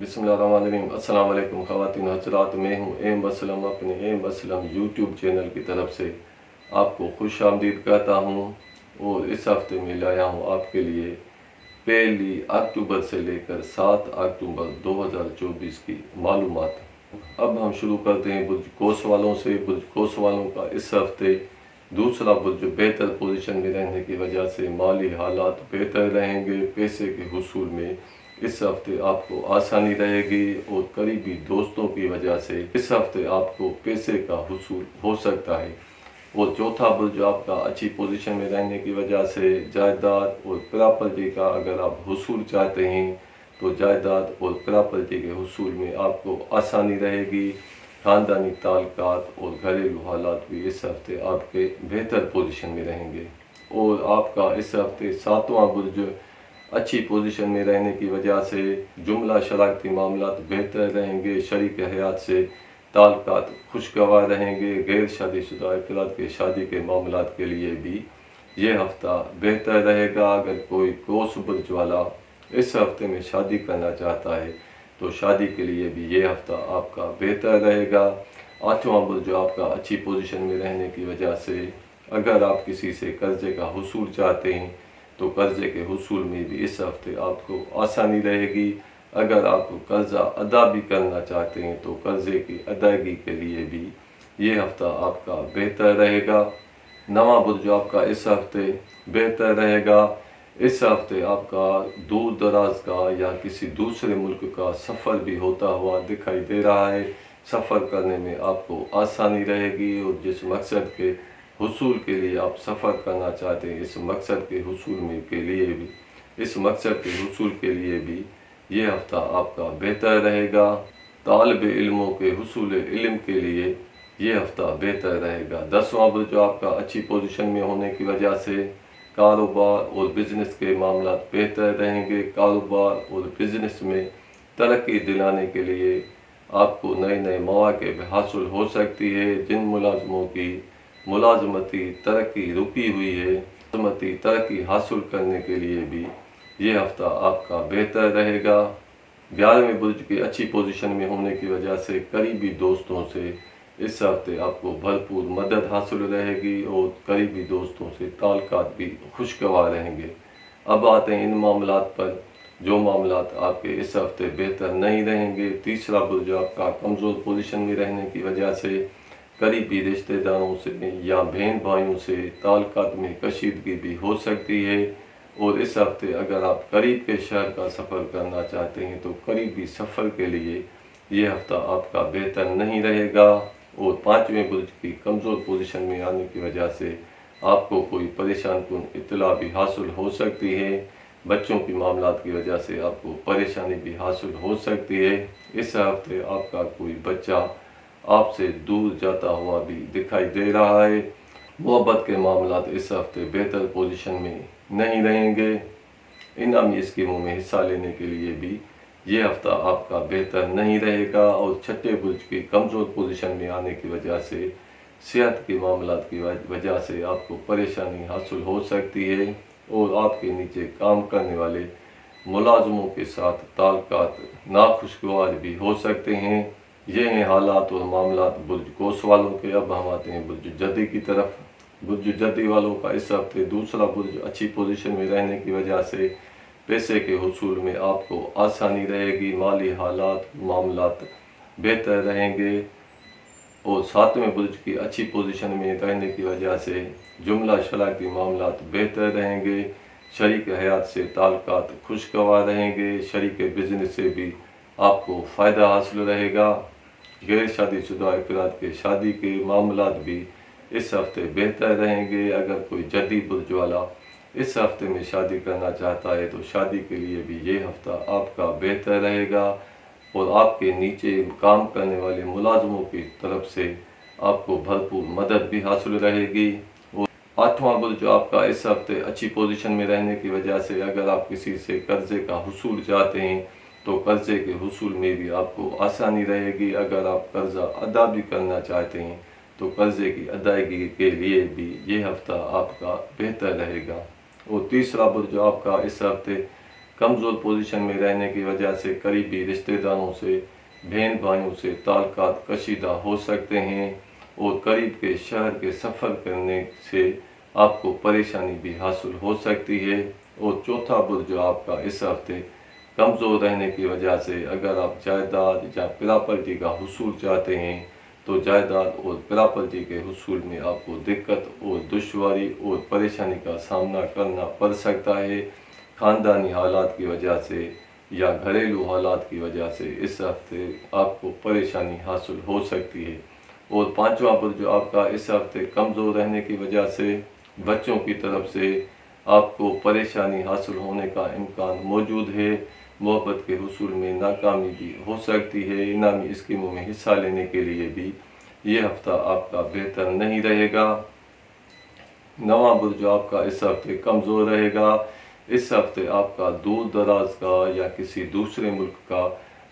बिस्मिल्लाहिर्रहमानिर्रहीम। अस्सलाम वालेकुम ख़वातीन हज़रात, मैं हूँ एम असलम अपने एम असलम यूट्यूब चैनल की तरफ से आपको खुश आमदीद कहता हूँ। और इस हफ्ते में लाया हूँ आपके लिए 1 अक्टूबर से लेकर 7 अक्टूबर 2024 की मालूमात। अब हम शुरू करते हैं बुर्ज कोस वालों से। बुर्ज कोस वालों का इस हफ्ते दूसरा बुर्ज बेहतर पोजीशन में रहने की वजह से माली हालात बेहतर रहेंगे। पैसे के हुसूल में इस हफ्ते आपको आसानी रहेगी और करीबी दोस्तों की वजह से इस हफ्ते आपको पैसे का हुसूल हो सकता है। और चौथा बुर्ज आपका अच्छी पोजीशन में रहने की वजह से जायदाद और प्रॉपर्टी का अगर आप हुसूल चाहते हैं तो जायदाद और प्रॉपर्टी के हुसूल में आपको आसानी रहेगी। ख़ानदानी ताल्लुकात और घरेलू हालात भी इस हफ्ते आपके बेहतर पोजीशन में रहेंगे। और आपका इस हफ्ते सातवां बुर्ज अच्छी पोजीशन में रहने की वजह से जुमला शराकती मामलात बेहतर रहेंगे। शरीक हयात से ताल्लुकात खुशगवार रहेंगे। गैर शादीशुदा अफराद के शादी के मामलात के लिए भी ये हफ्ता बेहतर रहेगा। अगर कोई कोस बुर्ज वाला इस हफ्ते में शादी करना चाहता है तो शादी के लिए भी ये हफ्ता आपका बेहतर रहेगा। आठवां बुर्ज आपका अच्छी पोजीशन में रहने की वजह से अगर आप किसी से कर्जे का हुसूल चाहते हैं तो कर्जे के हुसूल में भी इस हफ्ते आपको आसानी रहेगी। अगर आप कर्जा अदा भी करना चाहते हैं तो कर्जे की अदायगी के लिए भी ये हफ्ता आपका बेहतर रहेगा। नवा बुर्ज आपका इस हफ्ते बेहतर रहेगा। इस हफ्ते आपका दूर दराज का या किसी दूसरे मुल्क का सफ़र भी होता हुआ दिखाई दे रहा है। सफ़र करने में आपको आसानी रहेगी और जिस मकसद के हुसूल के लिए आप सफ़र करना चाहते हैं इस मकसद के हुसूल में के लिए भी इस मकसद के हुसूल के लिए भी ये हफ्ता आपका बेहतर रहेगा। तालिब इल्मों के हुसूल इल्म के लिए ये हफ्ता बेहतर रहेगा। 10वां बुर्ज आपका अच्छी पोजीशन में होने की वजह से कारोबार और बिज़नेस के मामला बेहतर रहेंगे। कारोबार और बिज़नेस में तरक्की दिलाने के लिए आपको नए नए मौके हासिल हो सकती है। जिन मुलाजमों की मुलाजमती तरक्की रुकी हुई है मुलाजमती तरक्की हासिल करने के लिए भी ये हफ्ता आपका बेहतर रहेगा। 11वें बुर्ज की अच्छी पोजीशन में होने की वजह से करीबी दोस्तों से इस हफ्ते आपको भरपूर मदद हासिल रहेगी और करीबी दोस्तों से ताल्लुकात भी खुशगवार रहेंगे। अब आते हैं इन मामलात पर जो मामलात आपके इस हफ्ते बेहतर नहीं रहेंगे। तीसरा बुर्ज आपका कमज़ोर पोजीशन में रहने की वजह से करीबी रिश्तेदारों से या बहन भाइयों से ताल्लुकात में कशीदगी भी हो सकती है। और इस हफ्ते अगर आप करीब के शहर का सफ़र करना चाहते हैं तो करीबी सफ़र के लिए ये हफ्ता आपका बेहतर नहीं रहेगा। और 5वें बुर्ज की कमज़ोर पोजीशन में आने की वजह से आपको कोई परेशान कुन इत्तला भी हासिल हो सकती है। बच्चों की मामलात की वजह से आपको परेशानी भी हासिल हो सकती है। इस हफ्ते आपका कोई बच्चा आपसे दूर जाता हुआ भी दिखाई दे रहा है। मोहब्बत के मामलात इस हफ्ते बेहतर पोजीशन में नहीं रहेंगे। इनामी स्कीमों में हिस्सा लेने के लिए भी ये हफ्ता आपका बेहतर नहीं रहेगा। और छठे बुर्ज की कमज़ोर पोजीशन में आने की वजह से सेहत के मामलात की वजह से आपको परेशानी हासिल हो सकती है। और आपके नीचे काम करने वाले मुलाजमों के साथ ताल्लुकात नाखुशगवार भी हो सकते हैं। ये हैं हालात और मामलात बुर्ज कोस वालों के। अब हम आते हैं बुर्ज जदी की तरफ। बुर्ज जदी वालों का इस हफ्ते दूसरा बुर्ज अच्छी पोजीशन में रहने की वजह से पैसे के हुसूल में आपको आसानी रहेगी। माली हालात मामलात बेहतर रहेंगे। और 7वें बुर्ज की अच्छी पोजीशन में रहने की वजह से जुमला शराकती मामलात बेहतर रहेंगे। शरीक हयात से ताल्लुकात खुशगवार रहेंगे। शरीक बिजनेस से भी आपको फ़ायदा हासिल रहेगा। गैर शादीशुदा अफराद के शादी के मामलात भी इस हफ्ते बेहतर रहेंगे। अगर कोई जदी बुर्ज वाला इस हफ्ते में शादी करना चाहता है तो शादी के लिए भी ये हफ्ता आपका बेहतर रहेगा। और आपके नीचे काम करने वाले मुलाजमों की तरफ से आपको भरपूर मदद भी हासिल रहेगी। और 8वां बुर्ज आपका इस हफ्ते अच्छी पोजीशन में रहने की वजह से अगर आप किसी से कर्जे का हुसूल चाहते हैं तो कर्जे के हुसूल में भी आपको आसानी रहेगी। अगर आप कर्जा अदा भी करना चाहते हैं तो कर्जे की अदायगी के लिए भी ये हफ्ता आपका बेहतर रहेगा। और तीसरा बुर्ज आपका इस हफ्ते कमज़ोर पोजीशन में रहने की वजह से करीबी रिश्तेदारों से, बहन भाइयों से ताल्लुकात कशीदा हो सकते हैं और करीब के शहर के सफ़र करने से आपको परेशानी भी हासिल हो सकती है। और चौथा बुर्ज जो आपका इस हफ्ते कमज़ोर रहने की वजह से अगर आप जायदाद या प्रॉपर्टी का हुसूल चाहते हैं तो जायदाद और प्रॉपर्टी के हुसूल में आपको दिक्कत और दुश्वारी और परेशानी का सामना करना पड़ सकता है। ख़ानदानी हालात की वजह से या घरेलू हालात की वजह से इस हफ्ते आपको परेशानी हासिल हो सकती है। और पांचवा बुर्ज जो आपका इस हफ्ते कमज़ोर रहने की वजह से बच्चों की तरफ से आपको परेशानी हासिल होने का इम्कान मौजूद है। मोहब्बत के हुसूल में नाकामी भी हो सकती है। इनामी स्कीमों में हिस्सा लेने के लिए भी ये हफ्ता आपका बेहतर नहीं रहेगा। नवा बुर्ज जो आपका इस हफ्ते कमज़ोर रहेगा। इस हफ्ते आपका दूर दराज का या किसी दूसरे मुल्क का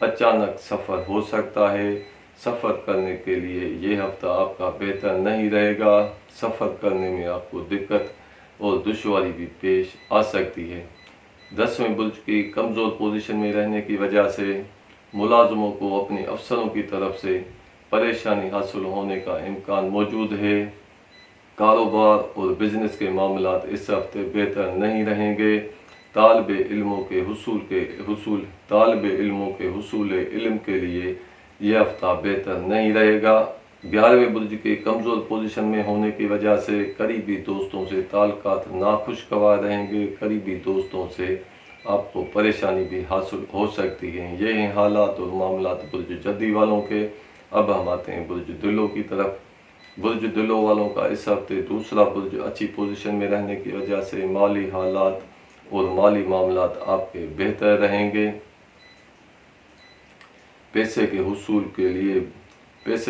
अचानक सफ़र हो सकता है। सफ़र करने के लिए ये हफ्ता आपका बेहतर नहीं रहेगा। सफ़र करने में आपको दिक्कत और दुश्वारी भी पेश आ सकती है। 10वें बुर्ज की कमज़ोर पोजीशन में रहने की वजह से मुलाजमों को अपने अफसरों की तरफ से परेशानी हासिल होने का इम्कान मौजूद है। कारोबार और बिजनेस के मामलात इस हफ्ते बेहतर नहीं रहेंगे। तालिब इल्मों के हुसूल इल्म के लिए यह हफ्ता बेहतर नहीं रहेगा। 11वें बुर्ज के कमज़ोर पोजीशन में होने की वजह से करीबी दोस्तों से ताल्लुकात नाखुशगवार रहेंगे। करीबी दोस्तों से आपको परेशानी भी हासिल हो सकती है। ये हैं हालात और मामलात बुर्ज जद्दी वालों के। अब हम आते हैं बुर्ज दिलों की तरफ। बुर्ज दिलों वालों का इस हफ्ते दूसरा बुर्ज अच्छी पोजीशन में रहने की वजह से माली हालात और माली मामलात आपके बेहतर रहेंगे। पैसे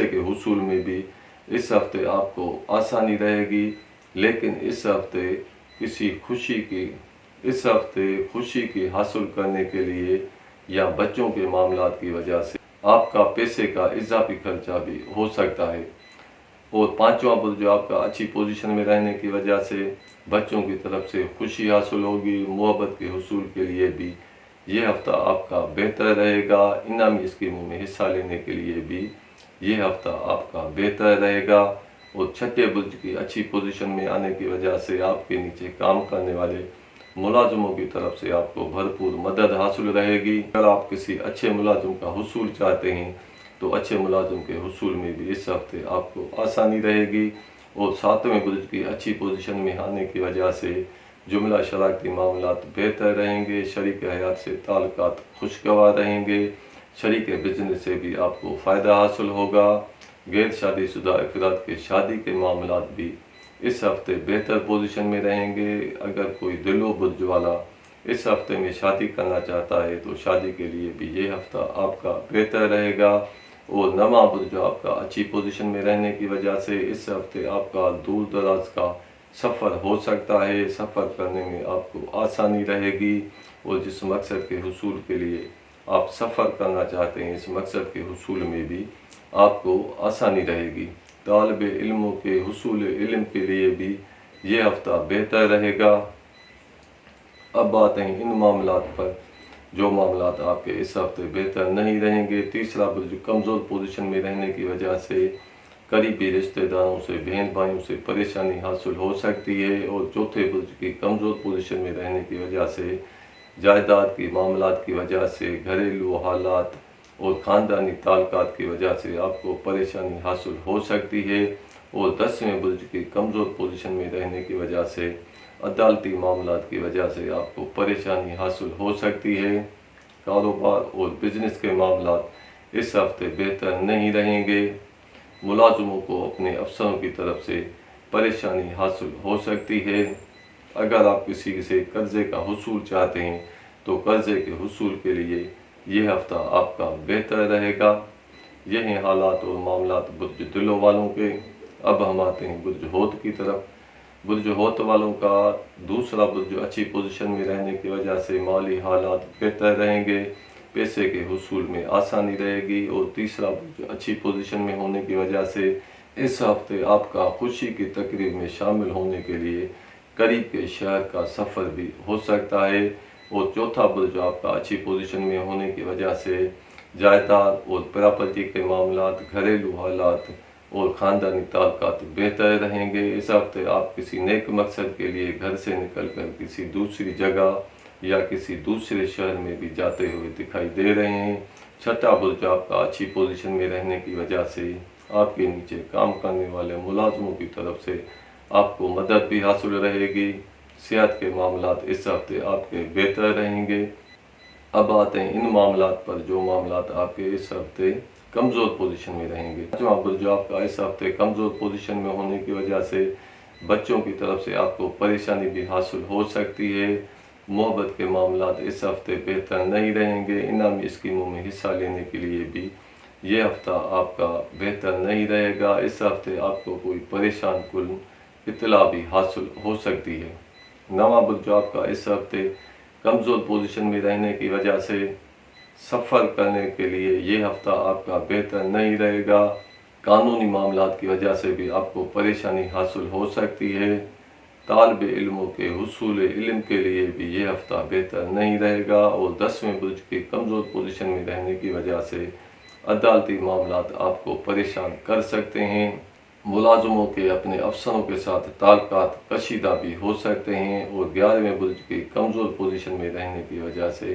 के हुसूल में भी इस हफ्ते आपको आसानी रहेगी। लेकिन इस हफ्ते खुशी की हासिल करने के लिए या बच्चों के मामलात की वजह से आपका पैसे का इजाफी खर्चा भी हो सकता है। और पांचवा बुर्ज जो आपका अच्छी पोजीशन में रहने की वजह से बच्चों की तरफ से खुशी हासिल होगी। मोहब्बत के हुसूल के लिए भी ये हफ्ता आपका बेहतर रहेगा। इनामी स्कीमों में हिस्सा लेने के लिए भी ये हफ्ता आपका बेहतर रहेगा। और छठे बुर्ज की अच्छी पोजीशन में आने की वजह से आपके नीचे काम करने वाले मुलाजमों की तरफ से आपको भरपूर मदद हासिल रहेगी। अगर आप किसी अच्छे मुलाजिम का हुसूल चाहते हैं तो अच्छे मुलाजिम के हुसूल में भी इस हफ्ते आपको आसानी रहेगी। और 7वें बुर्ज की अच्छी पोजीशन में आने की वजह से जुमला शराकती मामलात बेहतर रहेंगे। शरीक हयात से ताल्लुकात खुशगवार रहेंगे। शरीक बिजनेस से भी आपको फ़ायदा हासिल होगा। गैर शादीशुदा अफराद के शादी के मामलात भी इस हफ्ते बेहतर पोजीशन में रहेंगे। अगर कोई दिलो बुर्ज वाला इस हफ्ते में शादी करना चाहता है तो शादी के लिए भी ये हफ्ता आपका बेहतर रहेगा। और नवा बुर्ज जो आपका अच्छी पोजीशन में रहने की वजह से इस हफ्ते आपका दूर दराज का सफ़र हो सकता है। सफ़र करने में आपको आसानी रहेगी। और जिस मकसद के हुसूल के लिए आप सफ़र करना चाहते हैं इस मकसद के हुसूल में भी आपको आसानी रहेगी। तालिब इल्मों के हुसूल इल्म के लिए भी ये हफ्ता बेहतर रहेगा। अब बात है इन मामलात पर जो मामलात आपके इस हफ्ते बेहतर नहीं रहेंगे। तीसरा बुर्ज कमज़ोर पोजीशन में रहने की वजह से करीबी रिश्तेदारों से, बहन भाइयों से परेशानी हासिल हो सकती है। और चौथे बुर्ज की कमज़ोर पोजीशन में रहने की वजह से जायदाद की मामलात की वजह से, घरेलू हालात और ख़ानदानी ताल्लुकात की वजह से आपको परेशानी हासिल हो सकती है। और 10वें बुर्ज की कमज़ोर पोजीशन में रहने की वजह से अदालती मामलात की वजह से आपको परेशानी हासिल हो सकती है। कारोबार और बिजनेस के मामलात इस हफ्ते बेहतर नहीं रहेंगे। मुलाजमों को अपने अफसरों की तरफ से परेशानी हासिल हो सकती है। अगर आप किसी से कर्ज़े का हुसूल चाहते हैं तो कर्ज़े के हुसूल के लिए ये हफ्ता आपका बेहतर रहेगा। ये हैं हालात और मामलात बुर्ज दिलों वालों के। अब हम आते हैं बुर्ज होत की तरफ। बुर्ज होत वालों का दूसरा बुर्ज अच्छी पोजीशन में रहने की वजह से माली हालात बेहतर रहेंगे। पैसे के हुसूल में आसानी रहेगी। और तीसरा बुर्ज अच्छी पोजीशन में होने की वजह से इस हफ्ते आपका खुशी की तकरीब में शामिल होने के लिए करीब के शहर का सफ़र भी हो सकता है। और चौथा बुर्ज आपका अच्छी पोजीशन में होने की वजह से जायदाद और प्रॉपर्टी के मामलात, घरेलू हालात और ख़ानदानी ताल्लुकात बेहतर रहेंगे। इस हफ्ते आप किसी नेक मकसद के लिए घर से निकलकर किसी दूसरी जगह या किसी दूसरे शहर में भी जाते हुए दिखाई दे रहे हैं। छठा बुर्ज आपका अच्छी पोजीशन में रहने की वजह से आपके नीचे काम करने वाले मुलाजमों की तरफ से आपको मदद भी हासिल रहेगी। सेहत के मामलात इस हफ्ते आपके बेहतर रहेंगे। अब आते हैं इन मामलात पर जो मामलात आपके इस हफ्ते कमज़ोर पोजीशन में रहेंगे। पाँचवां बुर्ज आपका इस हफ्ते कमज़ोर पोजीशन में होने की वजह से बच्चों की तरफ से आपको परेशानी भी हासिल हो सकती है। मोहब्बत के मामलात इस हफ्ते बेहतर नहीं रहेंगे। इनामी स्कीमों में हिस्सा लेने के लिए भी ये हफ्ता आपका बेहतर नहीं रहेगा। इस हफ्ते आपको कोई परेशान कुल इत्तला भी हासिल हो सकती है। नवा बुर्ज आपका इस हफ्ते कमज़ोर पोजीशन में रहने की वजह से सफ़र करने के लिए ये हफ्ता आपका बेहतर नहीं रहेगा। कानूनी मामलात की वजह से भी आपको परेशानी हासिल हो सकती है। तालिब इल्मों के हुसूल इल्म के लिए भी ये हफ्ता बेहतर नहीं रहेगा। और 10वें बुर्ज के कमज़ोर पोजीशन में रहने की वजह से अदालती मामलात आपको परेशान कर सकते हैं। मुलाजमों के अपने अफसरों के साथ ताल्लुकात कशीदा भी हो सकते हैं। और 11वें बुर्ज के कमज़ोर पोजीशन में रहने की वजह से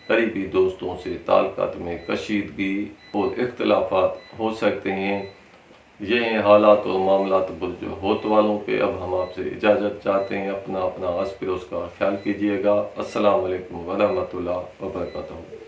करीबी दोस्तों से ताल्लुकात में कशीदगी और इख्तिलाफात हो सकते हैं। ये हैं हालात और मामलात बुर्ज होत वालों के। अब हम आपसे इजाज़त चाहते हैं। अपना आस पड़ोस का ख्याल कीजिएगा। अस्सलाम वालेकुम वरहमतुल्लाह वबरकातुहू।